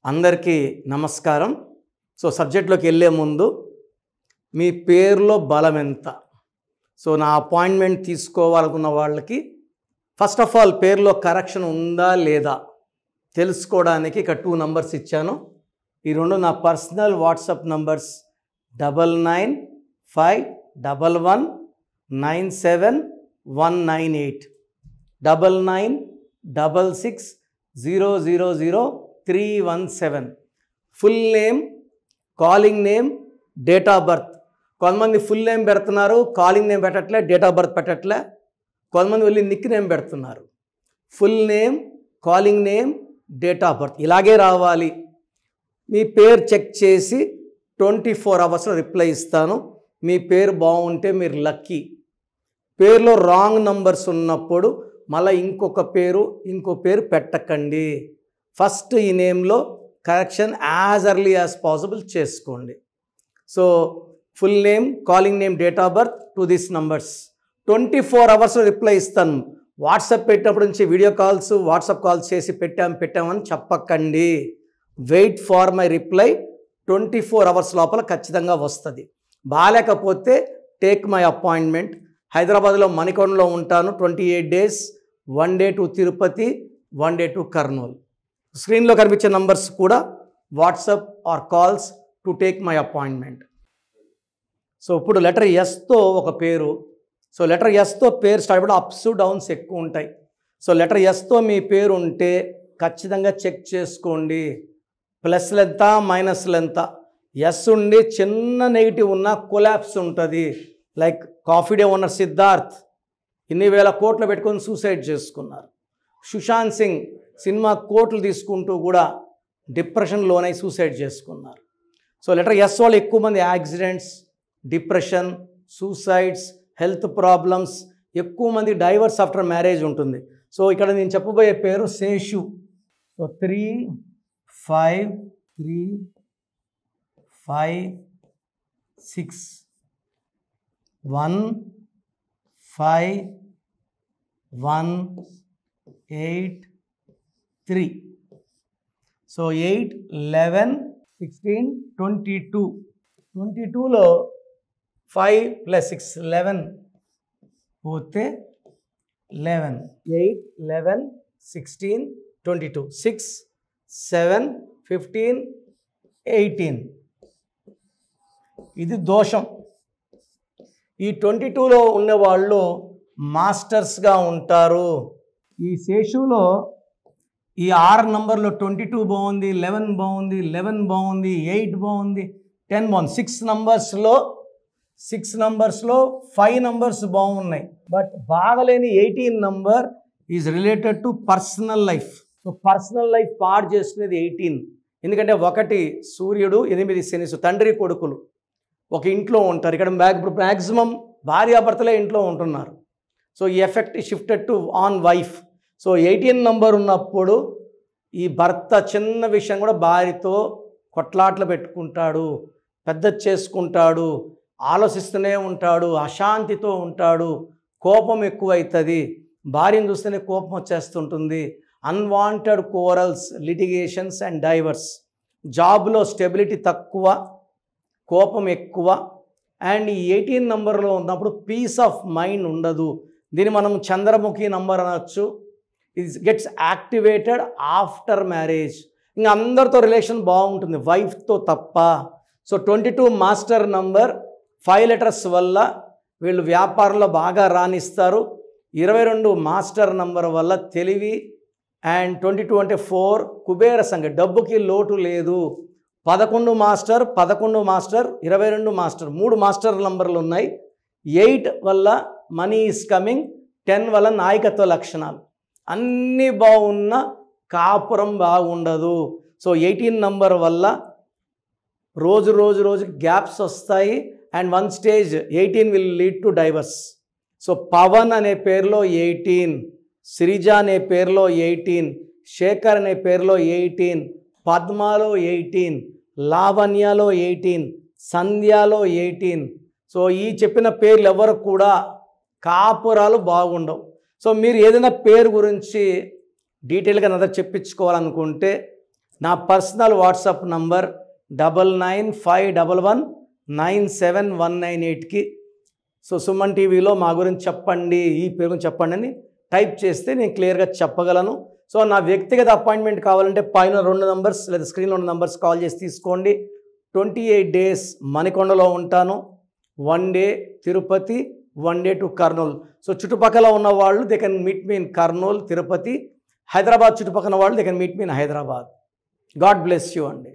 అందరికీ నమస్కారం. సో సబ్జెక్ట్లోకి వెళ్ళే ముందు మీ పేరులో బలం ఎంత? సో నా అపాయింట్మెంట్ తీసుకోవాలనుకున్న వాళ్ళకి ఫస్ట్ ఆఫ్ ఆల్ పేరులో కరెక్షన్ ఉందా లేదా తెలుసుకోవడానికి ఇక 2 నంబర్స్ ఇచ్చాను. ఈ రెండు నా personal WhatsApp numbers 9951197198 9966000317. Full name, calling name, date of birth. కొంతమంది ఫుల్ నేమ్ పెడుతున్నారు, కాలింగ్ నేమ్ పెట్టట్లే, డేట్ ఆఫ్ బర్త్ పెట్టట్లే. కొంతమంది వెళ్ళి నిక్ నేమ్ పెడుతున్నారు. Full name, calling name, date of birth ఇలాగే రావాలి. మీ పేరు చెక్ చేసి 24 అవర్స్లో రిప్లై ఇస్తాను. మీ పేరు బాగుంటే మీరు లక్కీ. పేరులో రాంగ్ నంబర్స్ ఉన్నప్పుడు మళ్ళీ ఇంకో పేరు పెట్టకండి. ఫస్ట్ ఈ నేమ్లో correction as early as possible చేసుకోండి. So full name, calling name, date of birth to this numbers 24 అవర్స్లో రిప్లై ఇస్తాను. వాట్సాప్ పెట్టినప్పటి నుంచి వీడియో కాల్స్, వాట్సాప్ కాల్స్ చేసి పెట్టామని చెప్పకండి. Wait for my reply. 24 hours లోపల ఖచ్చితంగా వస్తుంది. బాగాలేకపోతే టేక్ మై అపాయింట్మెంట్. హైదరాబాద్లో మణికొండలో ఉంటాను. 28 days, 1 day to Tirupati, 1 day to Kurnool. స్క్రీన్లో కనిపించే నంబర్స్ కూడా WhatsApp or calls to take my appointment. So ఇప్పుడు లెటర్ ఎస్తో ఒక పేరు. సో లెటర్ ఎస్తో పేరు స్టార్ట్ అయినప్పుడు అప్స్ డౌన్స్ ఎక్కువ ఉంటాయి. సో లెటర్ ఎస్తో మీ పేరు ఉంటే ఖచ్చితంగా చెక్ చేసుకోండి. ప్లస్లు ఎంత, మైనస్లు ఎంత. ఎస్ ఉండి చిన్న నెగిటివ్ ఉన్న కొలాప్స్ ఉంటుంది. Like coffee day owner Siddharth ఇన్ని వేల కోట్లు పెట్టుకొని సూసైడ్ చేసుకున్నారు. సుశాంత్ సింగ్ సినిమా కోట్లు తీసుకుంటూ కూడా డిప్రెషన్ లోనై సూసైడ్ చేసుకున్నారు. సో లెటర్ ఎస్ వాళ్ళు ఎక్కువ మంది accidents, depression, suicides, health problems, ఎక్కువ మంది డైవర్స్ ఆఫ్టర్ మ్యారేజ్ ఉంటుంది. సో ఇక్కడ నేను చెప్పబోయే పేరు శేషు. సో 3 5 3 5 6 1 5 1 8 3. సో 8 11 16 22. 22లో 5 + 6 11 పోతే 11. 8 11 16 22 6 7 15 18. ఇది దోషం. ఈ 22లో ఉన్నవాళ్ళు మాస్టర్స్గా ఉంటారు. ఈ శేషులో ఈ 6 నంబర్లో 22 బాగుంది, 11 బాగుంది, 11 బాగుంది, 8 బాగుంది, 10 బాగుంది. 6 నంబర్స్లో 5 నంబర్స్ బాగున్నాయి. బట్ బాగలేని 18 number is related to personal life. So personal life పాడు చేసుకునేది 18. ఎందుకంటే 1 సూర్యుడు, 8 శని. సో తండ్రి కొడుకులు ఒక ఇంట్లో ఉంటారు. ఇక్కడ మ్యాక్సిమం భార్యాభర్తలే ఇంట్లో ఉంటున్నారు. సో ఈ effect shifted to on wife. So 18 number ఉన్నప్పుడు ఈ భర్త చిన్న విషయం కూడా భార్యతో కొట్లాట్లు పెట్టుకుంటాడు, పెద్ద చేసుకుంటాడు, ఆలోచిస్తూనే ఉంటాడు, అశాంతితో ఉంటాడు, కోపం ఎక్కువవుతుంది. భార్యను చూస్తేనే కోపం వచ్చేస్తుంటుంది. Unwanted quarrels, litigations and divorce. జాబ్లో స్టెబిలిటీ తక్కువ, కోపం ఎక్కువ. అండ్ ఈ 18 నంబర్లో ఉన్నప్పుడు పీస్ ఆఫ్ మైండ్ ఉండదు. దీన్ని మనం చంద్రముఖి నంబర్ అనొచ్చు. It gets activated after marriage. ఇంకా అందరితో రిలేషన్ బాగుంటుంది, వైఫ్తో తప్ప. So 22 master number. 5 లెటర్స్ వల్ల వీళ్ళు వ్యాపారంలో బాగా రాణిస్తారు. 22 మాస్టర్ నంబర్ వల్ల తెలివి. అండ్ 22 అంటే 4 కుబేర సంఖ్య, డబ్బుకి లోటు లేదు. 11 మాస్టర్, 22 మాస్టర్, 3 మాస్టర్ నంబర్లు ఉన్నాయి. 8 వల్ల మనీ ఈజ్ కమింగ్, 10 వల్ల నాయకత్వ లక్షణాలు. అన్నీ బాగున్న కాపురం బాగుండదు. సో 18 నంబర్ వల్ల రోజు గ్యాప్స్ వస్తాయి. And 1 stage 18 will lead to divorce. So Pawan అనే పేరులో 18, శ్రీజ అనే పేరులో 18, శేఖర్ అనే పేరులో 18, పద్మాలో 18, లావణ్యలో 18, సంధ్యాలో 18. సో ఈ చెప్పిన పేర్లు ఎవరు కూడా కాపురాలు బాగుండవు. సో మీరు ఏదైనా పేరు గురించి డీటెయిల్గా నాతో చెప్పించుకోవాలనుకుంటే నా పర్సనల్ వాట్సాప్ నంబర్ 9951197198కి. సో సుమన్ టీవీలో మా గురించి చెప్పండి, ఈ పేరు గురించి చెప్పండి అని టైప్ చేస్తే నేను క్లియర్గా చెప్పగలను. సో నా వ్యక్తిగత అపాయింట్మెంట్ కావాలంటే పైన 2 నంబర్స్ లేదా స్క్రీన్లో ఉన్న నంబర్స్ కాల్ చేసి తీసుకోండి. 28 days మణికొండలో ఉంటాను, 1 day Tirupati, 1 day to Kurnool. So చుట్టుపక్కల ఉన్న వాళ్ళు they can meet me in Kurnool, Tirupati. Hyderabad చుట్టుపక్కల వాళ్ళు they can meet me in Hyderabad. God bless you అండి.